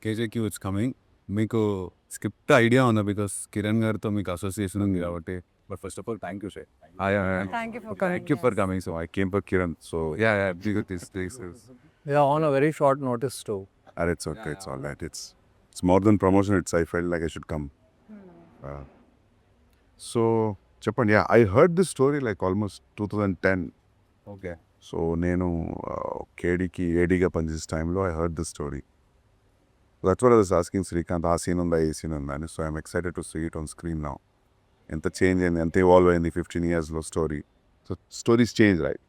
KJQ it's coming. మీకు script idea ఉందా? Because Kiran గారితో మీకు అసోసియేషన్ ఉంది కాబట్టి. But first of all, thank you, sir. Thank you for Thank you for coming. So I came for Kiran. So yeah, this is. Yeah, on a very short notice too. It's okay. It's all right. It's more than promotion. I felt like I should come. So Japan. Yeah, I heard this story like almost 2010. Okay. So నేను KDకి ADగా పనిచేసే టైంలో I heard this story. That's what I was asking Srikanth. ఆ scene ఉందా, ఈ scene ఉందా అని. So I'm excited to see it on screen now. ఎంత change అయింది, ఎంత ఇవాల్వ్ అయింది 15 yearsలో story. So stories change, right?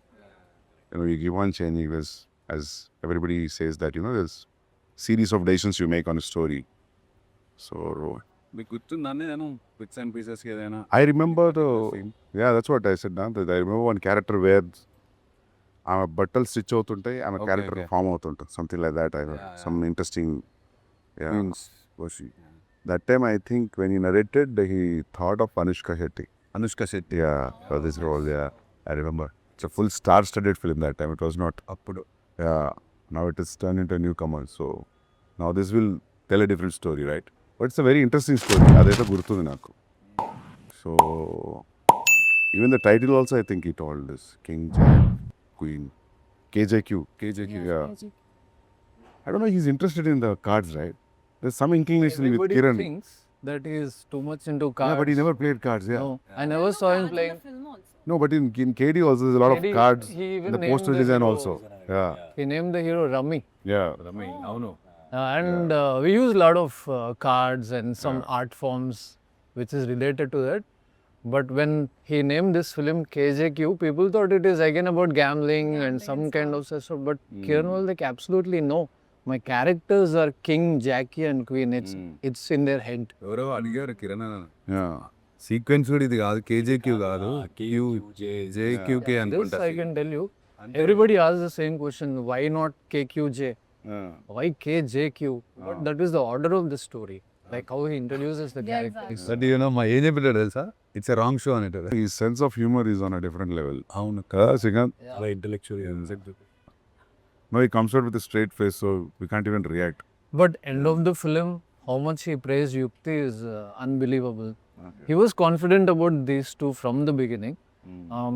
You keep on changing this, as everybody says that, there's series of decisions you make on a story. So మీకు గుర్తుందండి నేను bits and pieces ఏదైనా? I remember that's what I said now, that I remember one character where ఆమె బట్టలు stitch అవుతుంటాయి, ఆమె character form అవుతుంటుంది, something like that. I heard some interesting that time I think when he narrated, he thought of Anushka Shetty. Yeah, for this role. Yeah, I remember. It's a full star-studded film that time. It was not appudu. Yeah, now it is turned into a newcomer. So now this will tell a different story, right? But it's a very interesting story. Adaitha gurtundi naku. So even the title also, I think he told this King, Jack, Queen, KJQ. Yeah. I don't know. He's interested in the cards, right? There's some inclination with Everybody Kiran. thinks that he is too much into cards. Yeah, but he never played cards. Yeah. No, I never saw him playing. No, but in KD also there's a lot KD, of cards. he even In the named poster the design hero. also. Yeah. He named the hero Rummy. Yeah. Ramesh అవును. And we use a lot of cards and some art forms which is related to that. But when he named this film KJQ, people thought it is again about gambling and some kind of stuff. But Kiran was like, absolutely no. My characters are King, Jackie and Queen. It's in their head. ఎవరో అడిగారు Kiran Yeah. Sequence కూడా ఇది కాదు, KJQ కాదు, JQK This అనుకుంటా. I can tell you. Everybody asks the same question. Why not KQJ? Why KJQ? But that is the order of the story. Like how he introduces the characters. But మా ఏం చెప్పాడు తెలుసా? It's a wrong show అనేటారు. His sense of humor is on a different level. అవును. Kada, Srikanth? చాలా intellectual. No, he comes out with a straight face, so we can't even react. But end of the film, how much he praised Yukti is unbelievable. He was confident about these two from the beginning.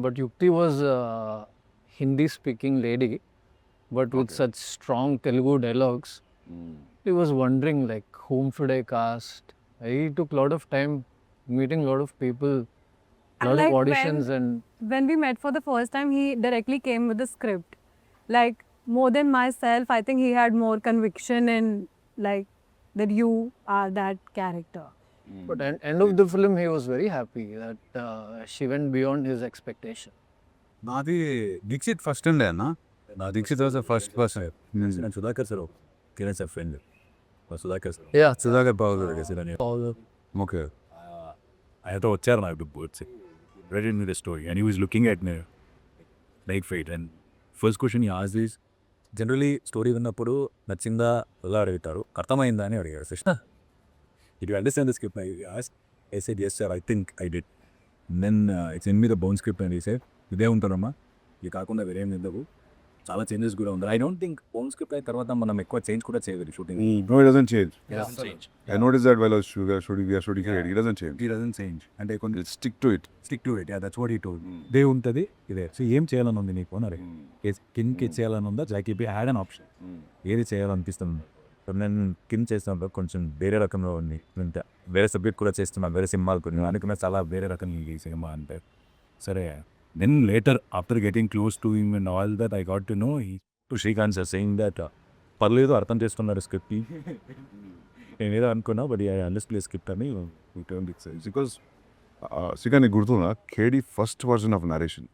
But Yukti was a Hindi-speaking lady, but with such strong Telugu dialogues. He was wondering like, whom should I cast? He took a lot of time meeting a lot of people, lot like of auditions when we met for the first time, he directly came with the script. Like, more than myself, I think he had more conviction in like that you are that character. But at end of the film, he was very happy that she went beyond his expectation. నాది Dixit first ఉండే అన్న. నా Dixit was first person. నేను Sudhakar sir Kiran sir friend Sudhakar sir. Yeah, Sudhakar Babu Paulo. Okay. ఆయనతో వచ్చారు నాకు బర్డ్స్ రెడీ the story and he was looking at me like fight and first question ఈ ఆస్ ఈస్ జనరలీ స్టోరీ విన్నప్పుడు నచ్చిందా ఎలా అడుగుతారు, అర్థమైందా అని అడిగారు. It you understand the script I said yes sir, I think I did. Then it's in me the bone script and he said ఇదే ఉంటారమ్మా, ఇది కాకుండా వేరేం నిందవు, చాలా చేంజెస్ కూడా ఉంది. I don't think bone script అయిన తర్వాత మనం ఎక్కువ చేంజ్ కూడా చేయలేదు shooting. No, he doesn't change. Change I noticed that while I was shooting here, he doesn't change. He doesn't change అంటే కొంచెం He'll stick to it. Stick to it. That's what he told. ఇదే ఉంటుంది ఇదే. So ఏం చేయాలని ఉంది నీకు అని కింగ్కి చేయాలని ఉందా జాకీపీ హ్యాడ్ అన్ ఆప్షన్, ఏది చేయాలనిపిస్తుంది. సో నేను కింగ్ చేస్తున్నప్పుడు కొంచెం వేరే రకంలో ఉంది, అంటే వేరే సబ్జెక్ట్ కూడా చేస్తున్నా, వేరే సినిమాలు కొన్ని అనుకున్నా చాలా వేరే రకం ఈ సినిమా అంటే. సరే then later after getting close to him and all that I got to know to Srikanth sir saying that పర్లేదు అర్థం చేస్తున్నారు స్క్రిప్ట్. నేను ఏదో అనుకున్నా బట్ ఐ అండర్స్టాండ్ స్క్రిప్ట్ అని. Because Srikanth, నీకు గుర్తుందా KD first version of narration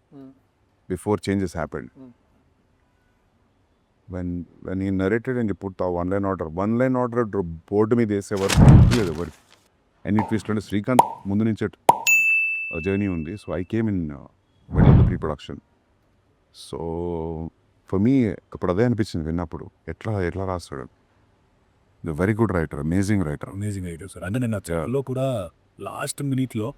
before changes happened. When he narrated and he put the one line order board మీద వేసేవారు లేదు ఎవరికి. అండ్ ఇట్ ట్విస్ట్ అంటే శ్రీకాంత్ ముందు నుంచే జర్నీ ఉంది. So I came in middle of the pre production. So for me ఇప్పుడు అదే అనిపించింది విన్నప్పుడు, ఎట్లా రాస్తాడు. The very good writer, amazing writer. Amazing idea sir. అంటే నేను తెలుగులో కూడా లాస్ట్ మినిట్లో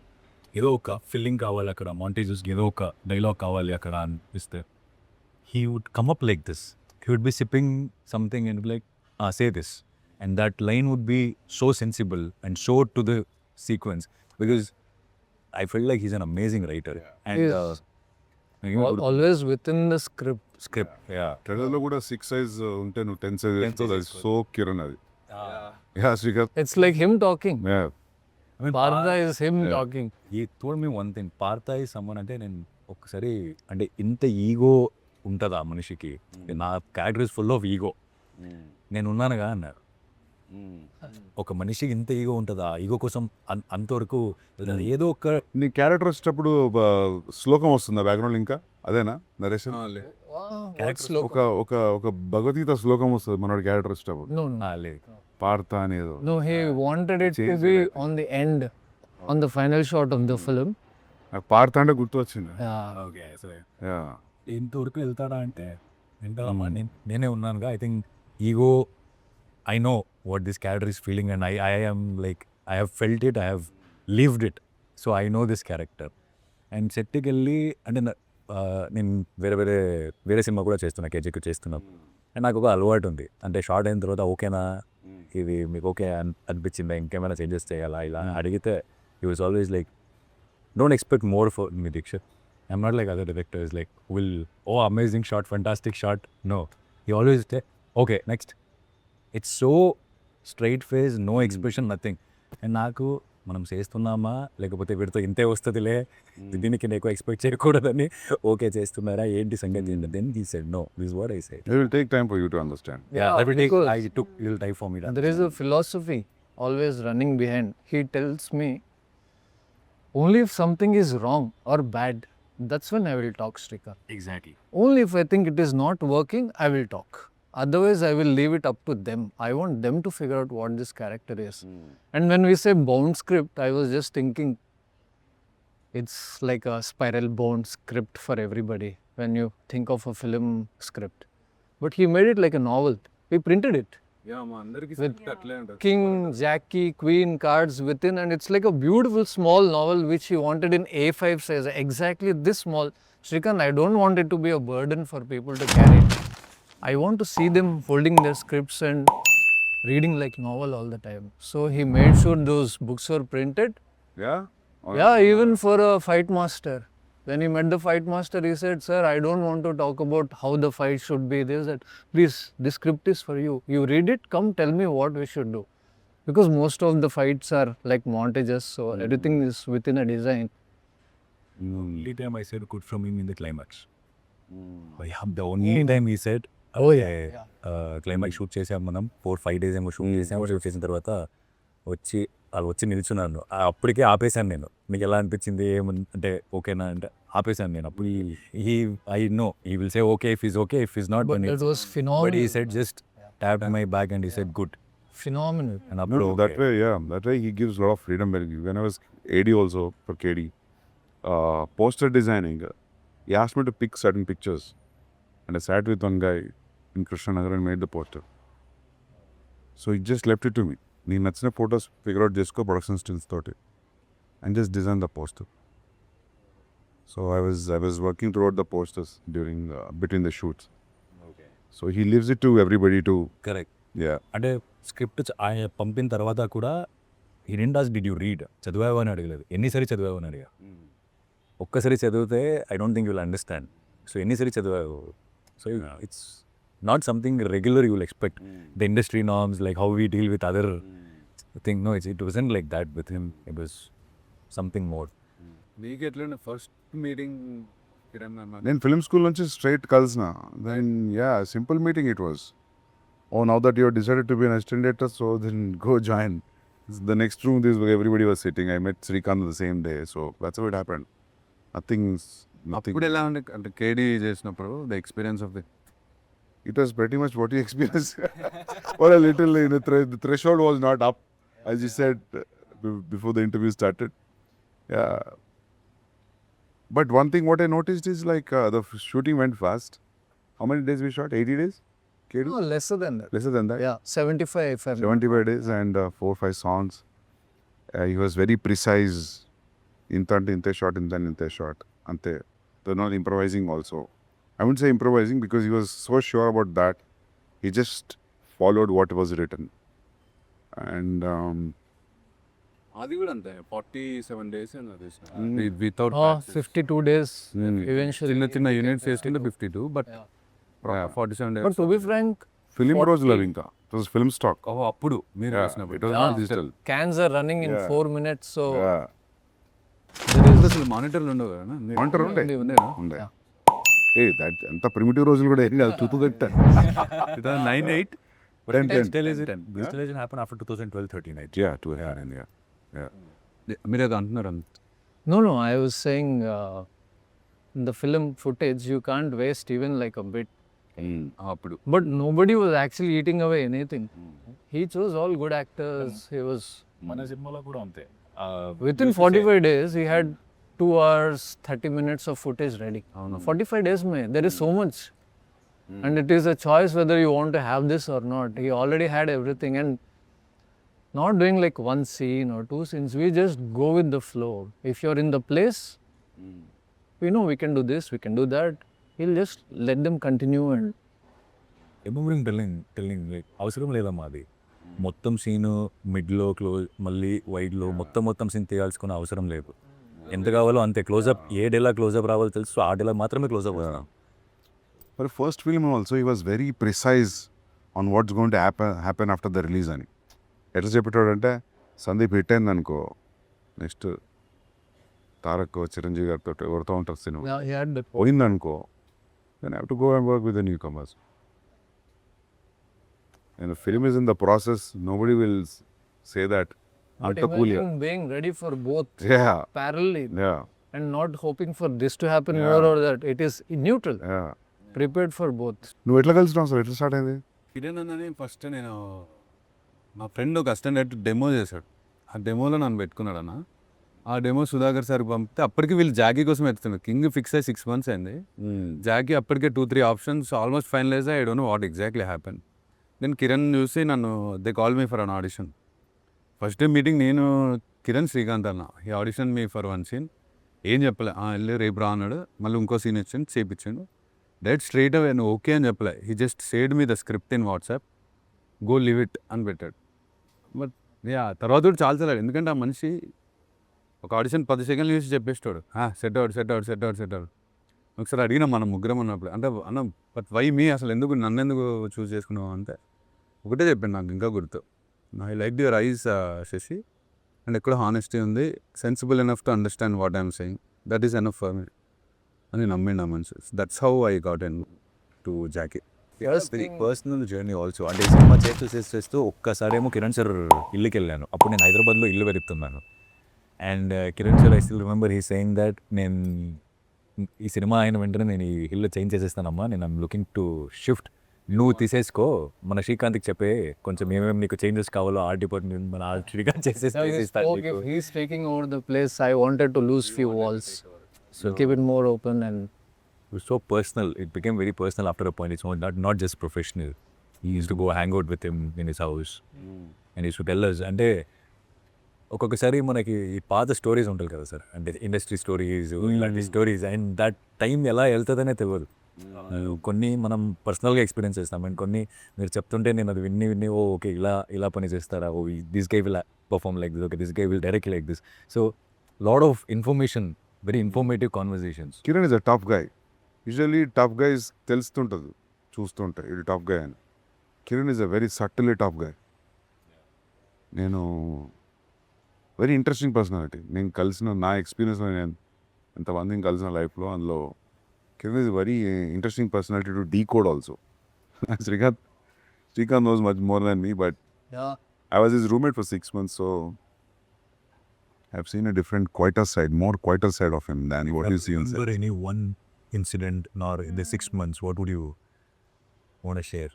ఏదో ఒక ఫిల్లింగ్ కావాలి అక్కడ, మాంటేజెస్కి ఏదో ఒక డైలాగ్ కావాలి అక్కడ అనిపిస్తే he would come up like this. He would be sipping something and be like, say this. and that line would be so sensible and so to the sequence, because I feel like he's an amazing writer. And He is always within the script. script, yeah. ట్రైలర్లో కూడా 6 size ఉంటే నువ్వు 10 size వేస్తావు. అది so Kiran అది. Yeah Srikanth. It's like him talking. Yeah. I mean, Partha is him talking. he told me one thing. Partha is someone అంటే నేను ఒక్కసారి అంటే ఇంత ఈగో ఉంటుందా మనిషికి, నా character is full of ego, నేను ఉన్నానుగా అన్నారు. ఒక మనిషికి ఇంత ఈగో ఉంటుందా, ఈగో కోసం అంతవరకు ఏదో ఒక నీ క్యారెక్టర్ వచ్చేటప్పుడు శ్లోకం వస్తుందా బ్యాక్గ్రౌండ్ ఇంకా అదేనా నరేషన్? ఒక ఒక ఒక భగవద్గీత శ్లోకం వస్తుంది మనోడి క్యారెక్టర్ వచ్చేటప్పుడు. No, no. లేదు. పార్త అనేది. No, he wanted it to be on the end, on the final shot of the film. నాకు పార్త అంటే గుర్తు వచ్చింది. Yeah. ఓకే సరే యా. ఇంతవరకు వెళ్తాడా అంటే వెళ్తాడమ్మా, నేనే ఉన్నానుగా. I think ego, I know what this character is feeling and I am like I have felt it, I have lived it, so I know this character. And సెట్కి వెళ్ళి అంటే నేను వేరే సినిమా కూడా చేస్తున్నా, కేజీకి చేస్తున్నాం. అండ్ నాకు ఒక అలవాటు ఉంది, అంటే షార్ట్ అయిన తర్వాత ఓకేనా, ఇది మీకు ఓకే అనిపించిందా, ఇంకేమైనా చేంజెస్ చేయాలా ఇలా అడిగితే he was always like, don't expect more for me Dikshit. I'm not like other directors like amazing shot, fantastic shot. No, he always say okay next. It's so straight face, no expression, nothing. And నాకు మనం చేస్తున్నామా లేకపోతే వీడితో ఇంతే వస్తుందిలే, దీనికి ఎక్కువ expect చేయకూడదని ఓకే చేస్తున్నారా ఏంటి సంగతి ఏంటి, then he said no, this is what I said. It will take time for you to understand. Yeah, it because took little time for me to There is a philosophy always running behind. He tells me only if something is wrong or bad, that's when I will talk, Srikar. exactly. Only if I think it is not working, I will talk. Otherwise, I will leave it up to them. I want them to figure out what this character is. And when we say bound script, I was just thinking it's like a spiral bound script for everybody when you think of a film script. But he made it like a novel. We printed it. Yeah మా అందరికి అట్లే ఉంటుంది. King, Jackie, Queen, cards within, and it's like a beautiful small novel which he wanted in A5 size, exactly this small. Srikant, I don't want it to be a burden for people to carry. I want to see them holding their scripts and reading like novel all the time. So he made sure those books were printed. Yeah. Yeah, even for a fight master. When he met the fight master, he said, "Sir, I don't want to talk about how the fight should be." They said, "Please, this script is for you. You read it, come tell me what we should do." Because most of the fights are like montages, so everything is within a design. Only time I said good from him in the climax. The only time he said Oh, yeah. Climax shoot చేసాం మనం 4-5 days ఏమో shoot చేసాము. Shoot చేసిన తర్వాత వచ్చి నిల్చున్నాను, అప్పటికే ఆపేశాను నేను. మీకు ఎలా అనిపించింది అంటే ఓకేనా అంటే ఆపేశాను నేను. అప్పుడు I know he will say okay if is okay, if is not But it was phenomenal. But he said just tap my back and he said good. Phenomenal. And అప్పుడు No, that way, yeah, that way he gives a lot of freedom. When I was AD also for KD, poster designing, he asked me to pick certain pictures, and I sat with one guy in Krishnanagar and made the poster. So he just left it to me. నీకు నచ్చిన photos figure out చేసుకో production stills తోటి and just design the poster. So I was working through out the posters during between the shoots. So he lives it to everybody to. Correct. Yeah. అంటే script ఆయన పంపిన తర్వాత కూడా ఈ నిండాస్ did you read, చదివావు అని అడగలేదు, ఎన్నిసారి చదివావు అని అడిగా. ఒక్కసారి చదివితే I don't think you will understand. So ఎన్నిసారి చదివావు. So it's not something regular you will expect. The industry norms, like how we deal with other thing. No, it wasn't like that with him. It was something more. మీకు ఎట్లా first meeting Kiran అన్న? నేను film school నుంచి straight కలిసిన. Then ya simple meeting it was. Oh now that you decided to be an assistant director, so then go join. The next room this everybody was sitting. I met Srikanth the same day. So that's how it happened. Nothing. అప్పుడు ఎలా ఉండే అంటే కేడీ చేసినప్పుడు the experience of the. It was pretty much what you experienced. Or a little, the threshold was not up, as you said before the interview started. Yeah. But one thing what I noticed is like the shooting went fast. How many days we shot? 80 days? Kedu? No, lesser than that. Lesser than that? Yeah, 75 if I'm 75 days and 4-5 songs. He was very precise. Inte shot. Ante. They're not improvising also. I wouldn't say improvising because he was so sure about that. He just followed what was written. And అది కూడా అంతే 47 days without 52 days eventually. చిన్న చిన్న units వేసుకుంటే 52 but 47 days. But to be frank, film 40 రోజులు అవి ఇంకా it was film stock. అప్పుడు మీరు ఇట్ వేసినప్పుడు was not digital. cans are running in 4 minutes, so అసలు మానిటర్లు ఉండవు కదా Monitor ఉండే. ఉండేనా ఉండే. దట్ ఎంత ప్రిమిటివ్ రోజులు కూడా ఏం కాదు. తుప్పు కట్టాను 2009-8 digitalization happened after 2012-13, I think. Yeah, to a hand, yeah. మీరు ఏదో అంటున్నారు అంత no, I was saying in the film footage you can't waste even like a bit. అప్పుడు But nobody was actually eating away anything. He chose all good actors. He was మన సినిమాలో కూడా అంతే. within 45 days he had 2 hours 30 minutes of footage ready. 45 days mein there is so much, and it is a choice whether you want to have this or not. He already had everything, and not doing like one scene or 2 scenes. We just go with the flow. If you're in the place, we know we can do this, we can do that. He'll just let them continue. And Remembering telling like అవసరం లేదమ్మా అది. మొత్తం scene మిడ్లో close మళ్ళీ వైడ్లో మొత్తం scene తీయాల్సుకునే అవసరం లేదు. ఎంత కావాలో అంతే క్లోజప్. ఏ డేలా క్లోజప్ రావాలో తెలుసు, ఆ డేలా మాత్రమే క్లోజప్ అవుతాం. For first film also he was very precise on what's going to happen after the release అని. ఎట్లా చెప్పేటాడు అంటే సందీప్ హిట్ అయింది అనుకో, నెక్స్ట్ తారక్ చిరంజీవి గారితో ఎవరితో ఉంటారు సినిమా now he had the పోయిందనుకో, then have to go and work with the newcomers. And the film is in the process, nobody will say that but anta cool. imagine being ready for both Yeah, parallelly yeah, and not hoping for this to happen more or that. It is neutral, yeah. prepared for both. నువ్వు ఎట్లా కలిసినావు అసలు, ఎట్లా start అయింది? కిరణ్ అన్నని first నేను మా friend ఒక assistant demo చేశాడు. ఆ డెమోలో నన్ను పెట్టుకున్నాడు అన్న. ఆ డెమో సుధాకర్ సార్ పంపితే అప్పటికి వీళ్ళు జాకీ కోసం ఎత్తుతున్నారు. కింగ్ ఫిక్స్ అయ్యి 6 months అయింది. జాకీ అప్పటికే 2-3 options almost finalise. I don't know what exactly happen. నేను కిరణ్ చూసి నన్ను they call me for an audition. First day meeting నేను కిరణ్ శ్రీకాంత్ అన్న ఈ ఆడిషన్ మీ ఫర్ 1 scene. ఏం చెప్పలే, వెళ్ళి రేపు రా అన్నాడు. మళ్ళీ ఇంకో సీన్ ఇచ్చిండు, చేపించాడు. డైరెక్ట్ స్ట్రైట్ అవే నువ్వు ఓకే అని చెప్పలే. He just shared me the script in WhatsApp, go live it అని పెట్టాడు. బట్ తర్వాత కూడా చాలా ఎందుకంటే ఆ మనిషి ఒక ఆడిషన్ 10 seconds చూసి చెప్పేస్తాడు, సెట్ అవుట్. ఒకసారి అడిగినా మనం ముగ్గురం ఉన్నప్పుడు, అంటే అన్న బట్ వై మీ, అసలు ఎందుకు నన్ను ఎందుకు చూస్ చేసుకున్నావు అంటే ఒకటే చెప్పాను నాకు ఇంకా గుర్తు, I like your eyes Shashi, and ఎక్కడ హానెస్టీ ఉంది, sensible enough to understand what I'm saying, that is enough for me అని నమ్మిండు ఆ మనిషి. That's how I got into Jackie. Very personal journey also. అంటే ఈ సినిమా చేస్తూ ఒక్కసారేమో కిరణ్ సార్ ఇల్లుకి వెళ్ళాను. అప్పుడు నేను హైదరాబాద్లో ఇల్లు వెతుకుతున్నాను. And Kiran sir I still remember he saying that నేను ఈ సినిమా అయిన వెంటనే నేను ఈ ఇల్లు చేంజ్ చేసేస్తానమ్మా, నేను ఐమ్ లుకింగ్ టు షిఫ్ట్, నువ్వు తీసేసుకో, మన శ్రీకాంత్కి చెప్పే కొంచెం ఏమేమి నీకు చేంజెస్ కావాలో ఆర్ట్ డిపార్ట్మెంట్ మన art Srikanth Now he spoke, if he's taking over the place, I wanted to lose few walls, so keep it more open. And It was so personal. It became very personal after a point. It's not just professional. He used to go hang out with him in his house. And he used to tell us. అంటే ఒక్కొక్కసారి మనకి ఈ పాత stories ఉంటాయి కదా sir, అంటే industry stories ఇలాంటి stories, and that time ఎలా వెళ్తుందనే తెలియదు. కొన్ని మనం పర్సనల్గా ఎక్స్పీరియన్స్ చేస్తాం, అండ్ కొన్ని మీరు చెప్తుంటే నేను అది విన్ని ఓకే ఇలా పని చేస్తారా, oh this guy will perform like this, okay this guy will direct like this. So lot of information, very informative conversations. Kiran is a tough guy. Usually tough guys తెలుస్తుంటుంది చూస్తుంటే ఇది టఫ్ గై అని. Kiran is a very subtly tough guy. నేను very interesting personality. నేను కలిసిన నా ఎక్స్పీరియన్స్లో, నేను ఎంతమందిని కలిసిన లైఫ్లో, అందులో Kiran is very interesting personality to decode also. Srikanth knows much more than me, but yeah, I was his roommate for 6 months, so I've seen a different, quieter side of him than what you see on set. Any one incident or in the 6 months, what would you want to share?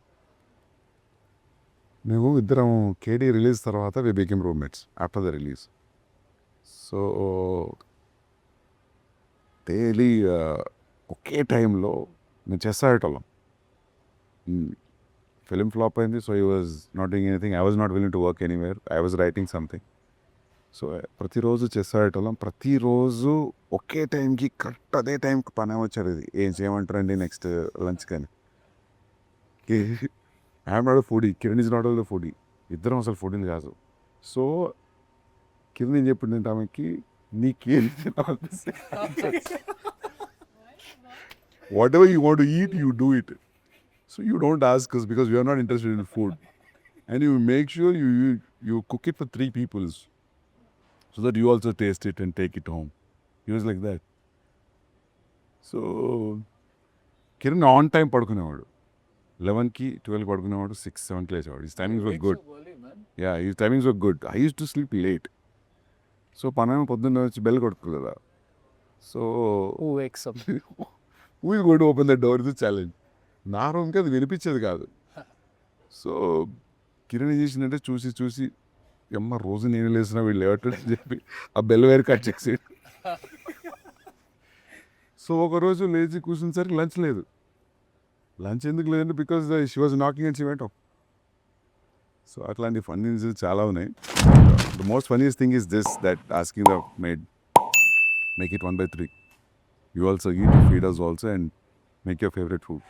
మేము ఇద్దరం Kedi release తర్వాత we became roommates after the release. So daily ఒకే టైంలో నేను chess ఆడేటోళ్ళం. Film flop అయింది, so he was not doing anything, I was not willing to work anywhere, I was writing something. So ప్రతిరోజు chess ఆడేటోళ్ళం. ప్రతిరోజు ఒకే టైంకి కరెక్ట్ అదే టైంకి పని వచ్చేది. ఏం చేయమంటారండి నెక్స్ట్ లంచ్ కానీ. I'm not a foodie. Kiran is not also a foodie. ఇద్దరం అసలు ఫుడ్ని కాదు. సో కింద ఏం చెప్పింది అంటే ఆమెకి నీకేం తినాలనిపిస్తే whatever you want to eat you do it. So you don't ask us because we are not interested in food. And you make sure you cook it for 3 people so that you also taste it and take it home. He was like that. So Kiran on time పడుకునేవాడు. 11కి 12కి పడుకునేవాడు, 6, 7కి లేచేవాడు. His timings were good. Yeah, his timings were good. I use to sleep late. So పనేమో పొద్దున్న వచ్చి bell కొడుతుంది కదా. So Who wakes up? who is going to open the door is the challenge. నా రూమ్కి అది వినిపించేది కాదు. సో కిరణ్ ఏం చేసిందంటే చూసి అమ్మ రోజు నేను లేసిన వీళ్ళు లేవట్లేదు అని చెప్పి ఆ బెల్ వేరు కట్ చేసి సో ఒకరోజు లేచి కూర్చునేసరికి లంచ్ లేదు. లంచ్ ఎందుకు లేదంటే because she was knocking and she went off. So అట్లాంటి ఫన్నీ ఇన్సిడెంట్స్ చాలా ఉన్నాయి. The most funniest thing is this, that asking the made make it 1/3. You also eat, feed us also and make your favourite food.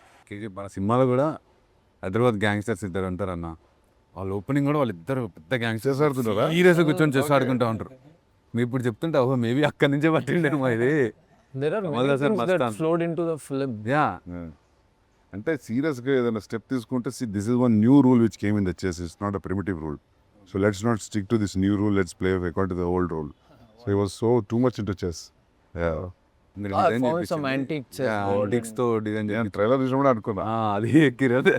మన సినిమాలో కూడా Hyderabad gangsters ఇద్దరు ఉంటారన్న. వాళ్ళ opening కూడా వాళ్ళిద్దరు పెద్ద గ్యాంగ్స్టర్స్ ఆడుతున్నారా? సీరియస్గా కూర్చొని చెస్ ఆడుకుంటూ ఉంటారు. మీరు ఇప్పుడు చెప్తుంటే ఓహో మేబీ అక్కడి నుంచే పట్టిండేమో ఇది. There are Well, many that's a things that must-have. flowed into the film. Yeah, అంటే సీరియస్గా ఏదైనా స్టెప్ తీసుకుంటే this is one new rule which came in the chess. It's not a primitive rule. So let's not stick to this new rule, let's play according to the old rule. So he was so too much into chess. I found some antique chess. Antiques తో design నేను trailer చూసినప్పుడు అనుకున్నా అది ఎక్కిరదే.